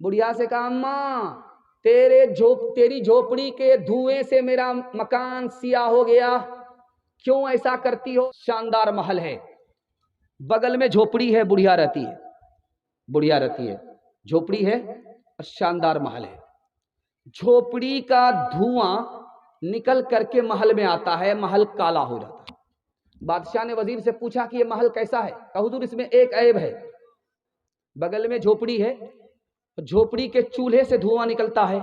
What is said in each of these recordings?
बुढ़िया से कहा अम्मा तेरी झोपड़ी के धुएं से मेरा मकान सियाह हो गया, क्यों ऐसा करती हो? शानदार महल है, बगल में झोपड़ी है, बुढ़िया रहती है, झोपड़ी है और शानदार महल है। झोपड़ी का धुआं निकल करके महल में आता है, महल काला हो जाता है। बादशाह ने वजीर से पूछा कि ये महल कैसा है? कहा हुजूर इसमें एक ऐब है, बगल में झोपड़ी है, झोपड़ी के चूल्हे से धुआं निकलता है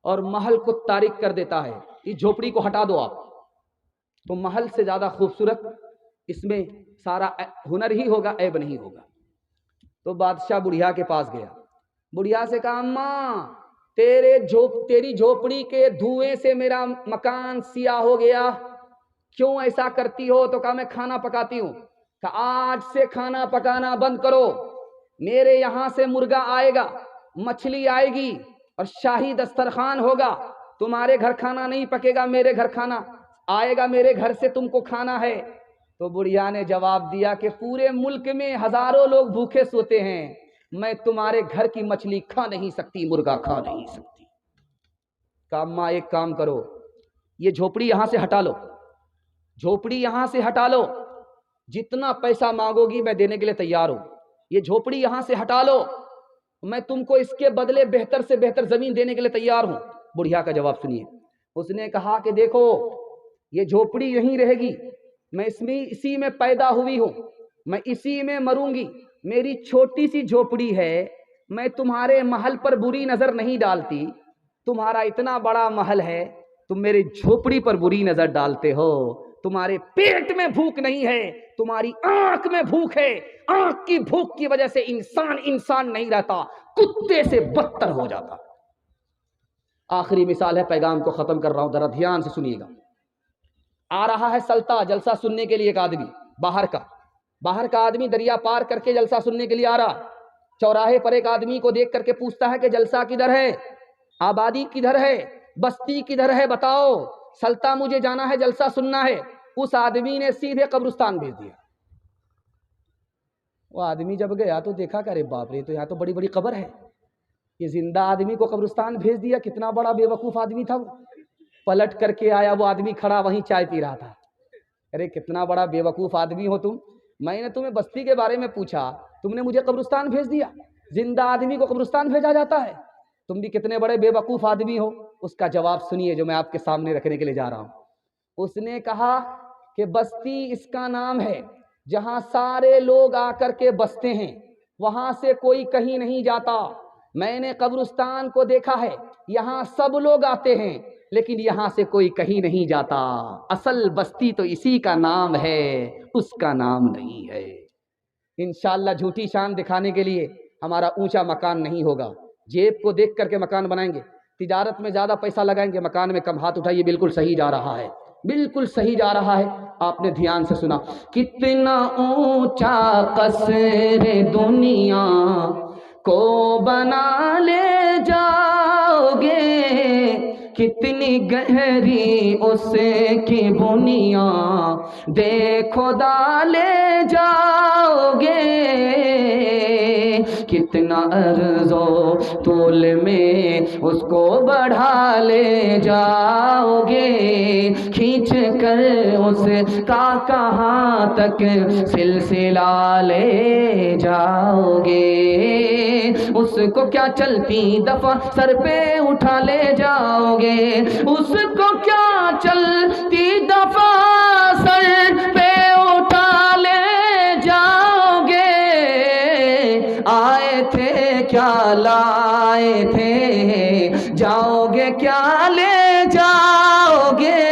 और महल को तारीक कर देता है, इस झोपड़ी को हटा दो आप, तो महल से ज्यादा खूबसूरत इसमें सारा हुनर ही होगा, ऐब नहीं होगा। तो बादशाह बुढ़िया के पास गया, बुढ़िया से कहा अम्मा तेरी झोपड़ी के धुएं से मेरा मकान सियाह हो गया, क्यों ऐसा करती हो? तो कहा मैं खाना पकाती हूं। कहा आज से खाना पकाना बंद करो, मेरे यहां से मुर्गा आएगा, मछली आएगी और शाही दस्तरखान होगा, तुम्हारे घर खाना नहीं पकेगा, मेरे घर खाना आएगा, मेरे घर से तुमको खाना है। तो बुढ़िया ने जवाब दिया कि पूरे मुल्क में हजारों लोग भूखे सोते हैं, मैं तुम्हारे घर की मछली खा नहीं सकती, मुर्गा खा नहीं सकती। कहा अम्मा एक काम करो, ये झोपड़ी यहां से हटा लो, झोपड़ी यहां से हटा लो, जितना पैसा मांगोगी मैं देने के लिए तैयार हूं, ये झोपड़ी यहां से हटा लो, मैं तुमको इसके बदले बेहतर से बेहतर जमीन देने के लिए तैयार हूं। बुढ़िया का जवाब सुनिए, उसने कहा कि देखो ये झोपड़ी यहीं रहेगी, मैं इसी में पैदा हुई हूं, मैं इसी में मरूंगी, मेरी छोटी सी झोपड़ी है, मैं तुम्हारे महल पर बुरी नजर नहीं डालती, तुम्हारा इतना बड़ा महल है, तुम मेरी झोपड़ी पर बुरी नजर डालते हो, तुम्हारे पेट में भूख नहीं है, तुम्हारी आंख में भूख है, आंख की भूख की वजह से इंसान नहीं रहता, कुत्ते से बदतर हो जाता। आखिरी मिसाल है, पैगाम को खत्म कर रहा हूं, जरा ध्यान से सुनिएगा। आ रहा है सल्ता जलसा सुनने के लिए एक आदमी, बाहर का आदमी दरिया पार करके जलसा सुनने के लिए आ रहा, चौराहे पर एक आदमी को देख करके पूछता है कि जलसा किधर है, आबादी किधर है, बस्ती किधर है, बताओ, सल्ता मुझे जाना है, जलसा सुनना है। उस आदमी ने सीधे कब्रिस्तान भेज दिया। वो आदमी जब गया तो देखा कि अरे बाप रे, तो यहाँ तो बड़ी बड़ी कब्र है, ये जिंदा आदमी को कब्रिस्तान भेज दिया, कितना बड़ा बेवकूफ आदमी था वो। पलट करके आया, वो आदमी खड़ा वहीं चाय पी रहा था। अरे कितना बड़ा बेवकूफ आदमी हो तुम, मैंने तुम्हें बस्ती के बारे में पूछा, तुमने मुझे कब्रिस्तान भेज दिया, जिंदा आदमी को कब्रिस्तान भेजा जाता है, तुम भी कितने बड़े बेवकूफ आदमी हो। उसका जवाब सुनिए जो मैं आपके सामने रखने के लिए जा रहा हूं। उसने कहा कि बस्ती इसका नाम है जहां सारे लोग आकर के बसते हैं, वहां से कोई कहीं नहीं जाता। मैंने कब्रिस्तान को देखा है, यहां सब लोग आते हैं लेकिन यहां से कोई कहीं नहीं जाता। असल बस्ती तो इसी का नाम है, उसका नाम नहीं है। इंशाअल्लाह झूठी शान दिखाने के लिए हमारा ऊंचा मकान नहीं होगा, जेब को देख करके मकान बनाएंगे, तिजारत में ज्यादा पैसा लगाएंगे, मकान में कम। हाथ उठाइए, बिल्कुल सही जा रहा है, बिल्कुल सही जा रहा है। आपने ध्यान से सुना, कितना ऊंचा कसर दुनिया को बना ले जाओगे, कितनी गहरी उसकी बुनिया देखो डाले जाओगे, कितना अर्ज़ो तूल में उसको बढ़ा ले जाओगे, खींच कर उसका कहाँ तक सिलसिला ले जाओगे। उसको क्या चलती दफा सर पे उठा ले जाओगे, उसको क्या चलती दफा सर पे उठा ले जाओगे। आए थे क्या लाए थे, जाओगे क्या ले जाओगे।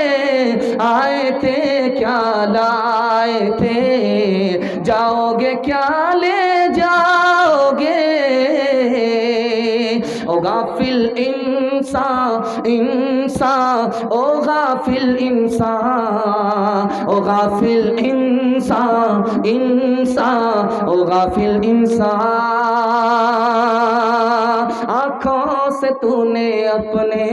आए थे क्या लाए थे, जाओगे क्या ले जाओगे। ओ गाफिल इंसान इंसान, ओ गाफिल इंसान, ओ गाफिल इंसान इंसान, ओ गाफिल इंसान। आँखों से तूने अपने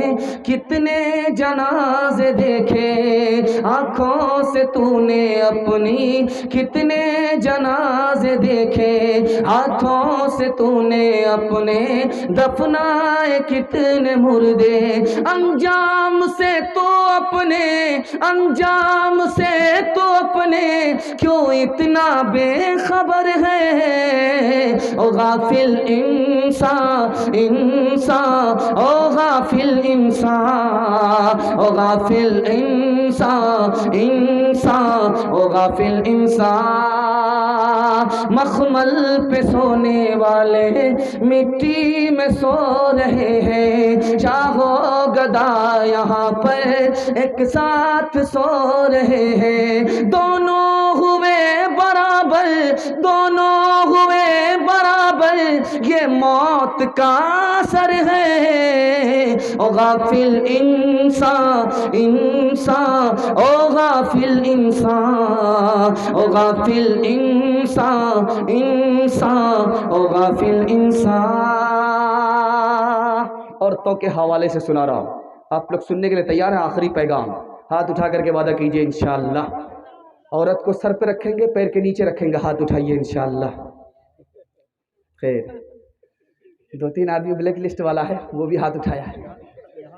कितने जनाजे देखे, आँखों से तूने अपनी कितने जनाजे देखे, हाथों से तूने अपने दफनाए कितने मुर्दे, अंजाम से तो अपने, अंजाम से तो अपने क्यों इतना बेखबर है। ओ गाफिल इंसान, इंसान, ओ गाफिल इंसान, ओ गाफिल इंसान, इंसान, ओ गाफिल इंसान। मखमल पे सोने वाले मिट्टी में सो रहे हैं, चाहो गदा यहाँ पर एक साथ सो रहे हैं। दोनों हुए बराबर, दोनों हुए बराबर, ये मौत का असर है। ओ गाफिल इंसान, इंसान, ओ गाफिल इंसान, ओ गाफिल इंसान, इंसान, ओ गाफिल इंसान। औरतों के हवाले से सुना रहा हूँ, आप लोग सुनने के लिए तैयार हैं? आखिरी पैगाम, हाथ उठा करके वादा कीजिए इंशाअल्लाह। औरत को सर पे रखेंगे, पैर के नीचे रखेंगे, हाथ उठाइए इंशाअल्लाह। खैर, 2-3 आदमी ब्लैक लिस्ट वाला है, वो भी हाथ उठाया है।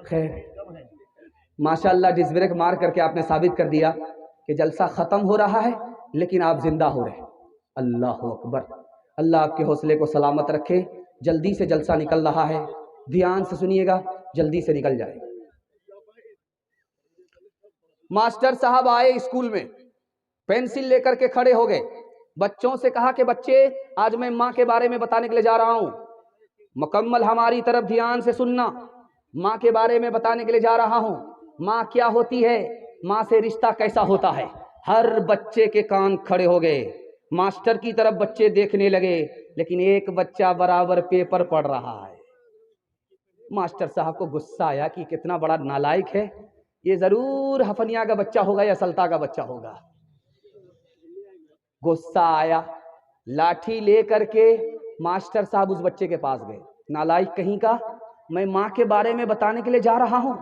खैर, माशाअल्लाह, डिस ब्रेक मार करके आपने साबित कर दिया कि जलसा ख़त्म हो रहा है लेकिन आप जिंदा हो रहे हैं। अल्लाह अकबर। अल्लाह आपके हौसले को सलामत रखे। जल्दी से जलसा निकल रहा है, ध्यान से सुनिएगा, जल्दी से निकल जाए। मास्टर साहब आए स्कूल में, पेंसिल लेकर के खड़े हो गए, बच्चों से कहा कि बच्चे, आज मैं माँ के बारे में बताने के लिए जा रहा हूँ, मुकम्मल हमारी तरफ ध्यान से सुनना। माँ के बारे में बताने के लिए जा रहा हूँ, माँ क्या होती है, माँ से रिश्ता कैसा होता है। हर बच्चे के कान खड़े हो गए, मास्टर की तरफ बच्चे देखने लगे, लेकिन एक बच्चा बराबर पेपर पढ़ रहा है। मास्टर साहब को गुस्सा आया कि कितना बड़ा नालायक है, ये जरूर हफनिया का बच्चा होगा या सल्ता का बच्चा होगा। गुस्सा आया, लाठी ले करके मास्टर साहब उस बच्चे के पास गए। नालायक कहीं का, मैं माँ के बारे में बताने के लिए जा रहा हूँ,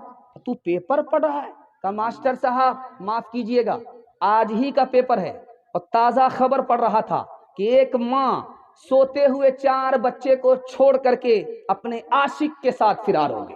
तू पेपर पढ़ रहा है। कहा मास्टर साहब माफ कीजिएगा, आज ही का पेपर है और ताज़ा खबर पढ़ रहा था कि एक माँ सोते हुए 4 बच्चे को छोड़ करके अपने आशिक के साथ फरार हो गई।